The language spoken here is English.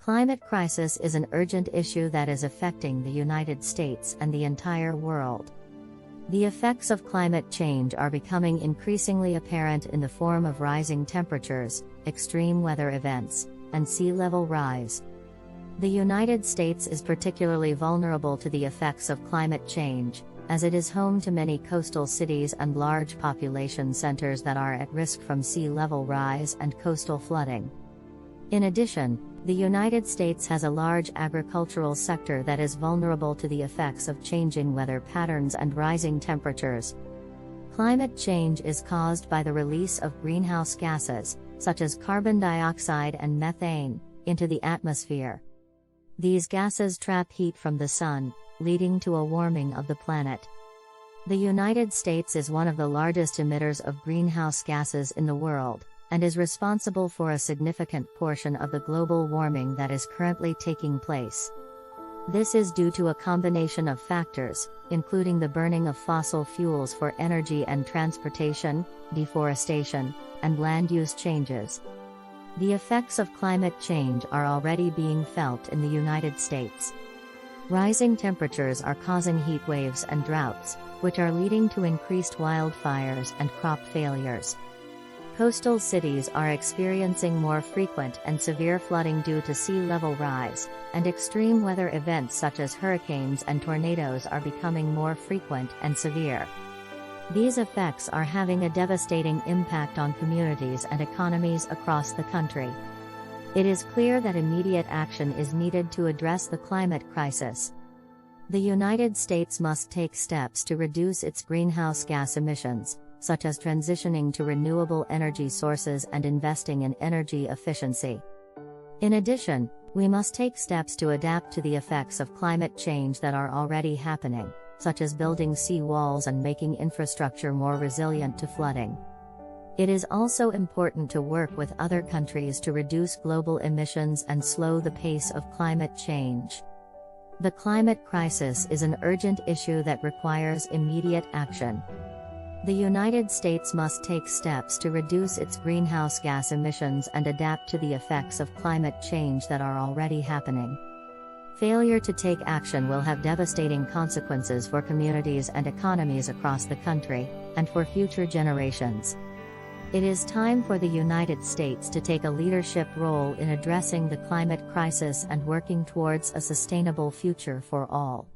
climate crisis is an urgent issue that is affecting the United States and the entire world. The effects of climate change are becoming increasingly apparent in the form of rising temperatures, extreme weather events, and sea level rise. The United States is particularly vulnerable to the effects of climate change, as it is home to many coastal cities and large population centers that are at risk from sea level rise and coastal flooding. In addition, the United States has a large agricultural sector that is vulnerable to the effects of changing weather patterns and rising temperatures. Climate change is caused by the release of greenhouse gases, such as carbon dioxide and methane, into the atmosphere. These gases trap heat from the sun, leading to a warming of the planet. The United States is one of the largest emitters of greenhouse gases in the world, and is responsible for a significant portion of the global warming that is currently taking place. This is due to a combination of factors, including the burning of fossil fuels for energy and transportation, deforestation, and land use changes. The effects of climate change are already being felt in the United States. Rising temperatures are causing heat waves and droughts, which are leading to increased wildfires and crop failures. Coastal cities are experiencing more frequent and severe flooding due to sea level rise, and extreme weather events such as hurricanes and tornadoes are becoming more frequent and severe. These effects are having a devastating impact on communities and economies across the country. It is clear that immediate action is needed to address the climate crisis. The United States must take steps to reduce its greenhouse gas emissions, such as transitioning to renewable energy sources and investing in energy efficiency. In addition, we must take steps to adapt to the effects of climate change that are already happening, such as building sea walls and making infrastructure more resilient to flooding. It is also important to work with other countries to reduce global emissions and slow the pace of climate change. The climate crisis is an urgent issue that requires immediate action. The United States must take steps to reduce its greenhouse gas emissions and adapt to the effects of climate change that are already happening. Failure to take action will have devastating consequences for communities and economies across the country, and for future generations. It is time for the United States to take a leadership role in addressing the climate crisis and working towards a sustainable future for all.